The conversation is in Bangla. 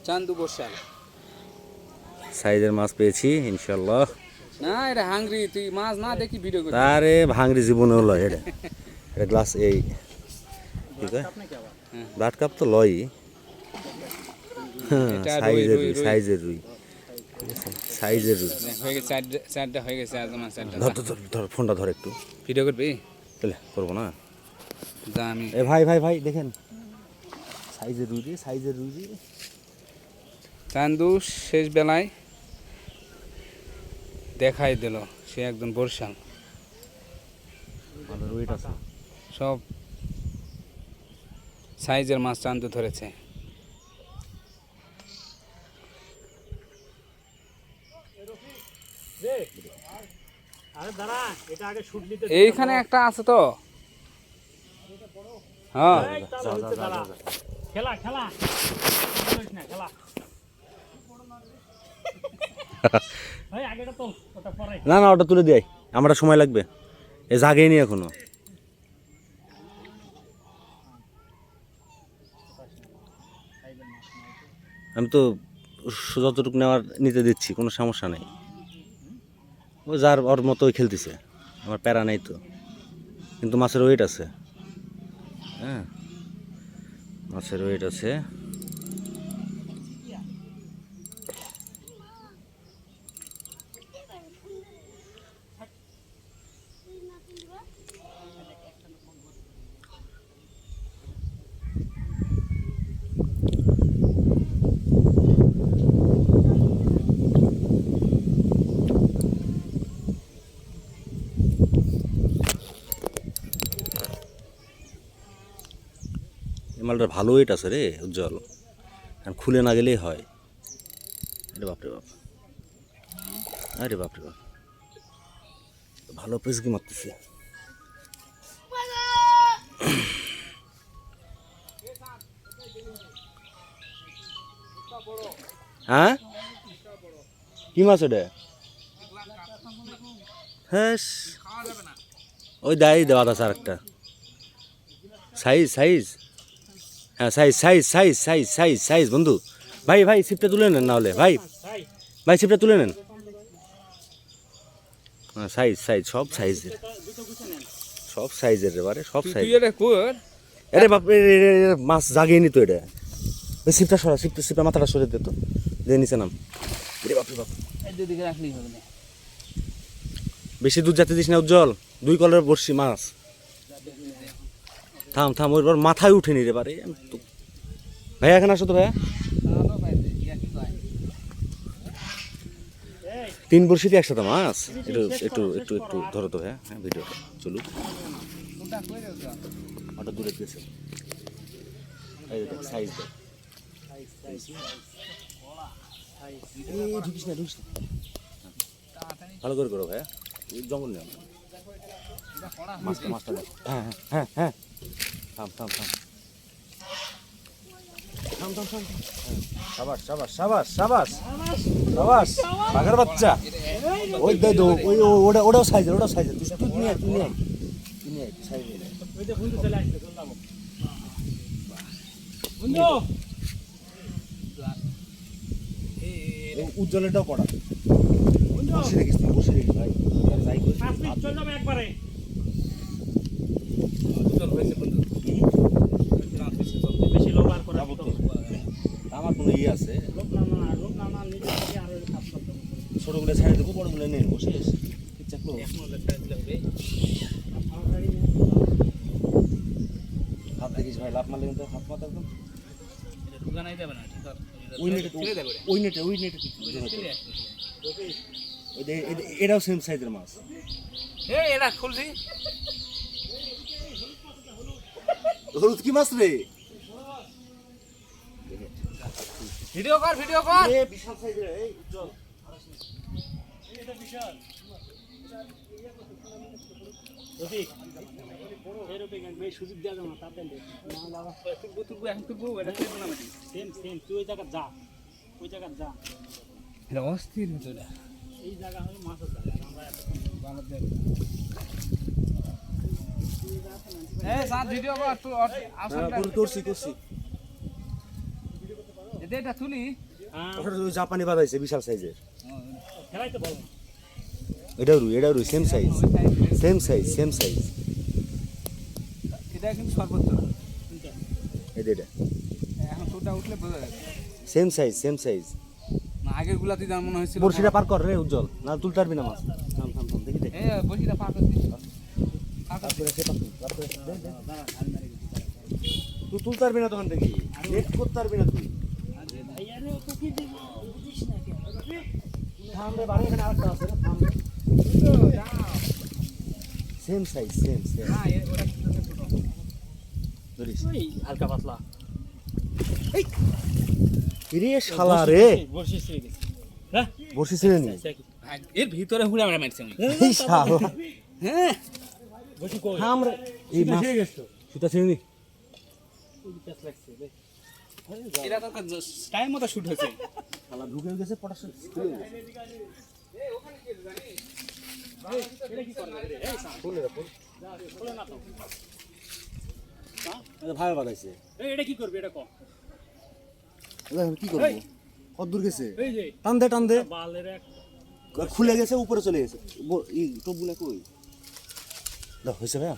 চান্দু বর্ষাল সাইজের মাছ পেয়েছি ইনশাল্লাহ। না এটা হাংরি, তুই মাছ না দেখি ভিডিও করবি। তারে ভাঙরি জীবনে হলো এটা এটা গ্লাস এই ঠিক আছে ব্লাড কাপ তো লয়ই। সাইজের রুই সাইজের রুই সাইজের রুই। হয়ে গেছে চারটা হয়ে গেছে আজ আমার চারটা। ধর ধর ধর ফোনটা ধর একটু ভিডিও করবি? তাহলে করবো না। যা আমি এ ভাই ভাই ভাই দেখেন সাইজের রুই রে সাইজের রুই রে। চান্দু শেষ বেলায় দেখাই দিল সে একজন বর্ষাল। আমাদের রুইটা আছে সব সাইজের মাছ চান্দু ধরেছে। এইখানে একটা আছে তো। হ্যাঁ খেলা খেলা খেলা আগেটা তো ওটা পরে না না ওটা তুলে দেয় আমরা সময় লাগবে এ জাগেনি এখনো। আমি তো যতটুকু নেওয়ার নিতে দিচ্ছি কোনো সমস্যা নেই। ও যার ওর মতোই খেলতেছে আমার প্যারা নেই তো, কিন্তু মাছের ওয়েট আছে। হ্যাঁ মাছের ওয়েট আছে। মালটার ভালো ওয়েট আছে রে উজ্জ্বল, কারণ খুলে না গেলেই হয়। আরে বাপরে বাপ, আরে বাপরে বাপ, ভালো পেসকি মারতেছে। হ্যাঁ কি মাছ ওটা? হ্যাঁ ওই দায় দেওয়া আছে আর একটা সাইজ সাইজ। হ্যাঁ size size size size size size বন্ধু। ভাই ভাই ছিপটা তুলে নেন, না হলে ভাই ভাই ছিপটা তুলে নেন। হ্যাঁ সাইজ সাইজ সব সাইজের, সব সাইজের এবারে সব সাইজ। আরে বাপ মাছ জাগিয়ে তো এটা। ওই ছিপটা সরা, ছিপটা মাথাটা সরে দে তো, দিয়ে নিচে নাম। রে বাপরে বাপ, বেশি দুধ যাতে দিস না উজ্জ্বল, 2 কলের বড়শি মাছ। থাম থাম ওইবার মাথায় উঠেনি রে বারে। ভাইয়া এখানে আসো তো ভাইয়া। 3 বড়শিতে একসাথে মাছ। একটু একটু একটু একটু ধরো তো ভাইয়া। হ্যাঁ ভিডিওটা চলুক। ওটা দূরে দিয়েছে এই দেখ সাইজ দেখ। ঢুকিস না ঢুকিস না, ভালো করে করো ভাইয়া, জঙ্গল নেই মাছটা মাছটা দেখ। হ্যাঁ হ্যাঁ হ্যাঁ থাম থাম থাম থাম থাম থাম। সাবাস সাবাস সাবাস সাবাস সাবাস বাঘের বাচ্চা। ওই দে দো ওই ওটা ওটাও সাইজের, ওটাও সাইজের। তুই নিয়ে তুই নিয়ে তুই নিয়ে সাইজের। ওই যে বন্ধু চলে আসছে চললাম বন্ধু। উজ্জ্বলেরটাও করা বসে রেখিস, তুই বসে রেখিস ভাই। যাই করিস 5 মিনিট চল যাবে একবারে। বেশি লোক আর করা যাবো তো। আমার কোনো ইয়ে আছে, লোক না নিজে থেকে আরো কাজ করতে হবে। ছোটগুলো ছাড়ে দেবো, বড়গুলো নেই বসে চাকলো। হাত দেখিস ভাই, লাভ মারলে কিন্তু হাত মাথা একদম ওই নেটে এটাও সেম সাইজের মাছ। এটা খুলছি। হলুদ কি মাছ রে? ভিডিও কর ভিডিও কর। বিশাল সাইজের এই উজ্জ্বল, এটা বিশাল রফিক এই রফিক ভাই সুযোগ দেওয়া যাবে না তাতে না বাবা তুই এখন তুই এটা খেলবো না মাটি। সেম তুই ওই জায়গা যা, ওই জায়গা যা। এটা অস্থির হতো এটা। এই জায়গা হলো মাছের জায়গা। আমরা বাংলাদেশ এই সাথ ভিডিও কর তুই আসল করছি করছি। এতে এটা তুলি হ্যাঁ ওটা ওই জাপানি বাজাইছে বিশাল সাইজের। খেলাইতে বল এটাও রুই সেম সাইজ সেম সাইজ। এটা কিন্তু সর্বোচ্চ এটা এখন তোটা উঠলে বোঝা যাবে সেম সাইজ। না আগের গুলাতে যেমন মনে হয়েছিল বড়শিটা পার কর রে উজ্জ্বল, না তুলতে পারবি না মাছ। থাম দেখি দে। এই বসিটা পার করছি তুই তুলতে পারবি না তখন দেখি, লেট করতে পারবি না তুই। ভাইয়ারে তো কি দিব বুঝিস না কেন থাম রে, বাড়ি এখানে আরেকটা আছে রে, থাম রে। সেম সাইজ না ওটা ছোট ধরিস। ওই হালকা পাতলা রে শালা রে, বর্ষি ছেড়ে গেছে হ্যাঁ বড়শি ছেড়ে নি। এর ভিতরে হুড়ে আমরা মারছি আমি এই শালা হ্যাঁ বর্ষি কই থাম রে, এই মাছ ছেড়ে গেছে সুতা ছেড়ে নি। ওই প্যাচ লাগছে রে এটা তো টাইম মতো শুট হয়েছে শালা ঢুকে গেছে পটাশ। এটা কি করবে রে এই সাম খোলে না তো ভাই বাড়াইছে, এই এটা কি করবে এটা কম কি করবো? কত দূর গেছে? এই যে টান দে বালের এক খুলে গেছে, উপরে চলে গেছে। টোপগুলা কই? হয়েছে ভাইয়া।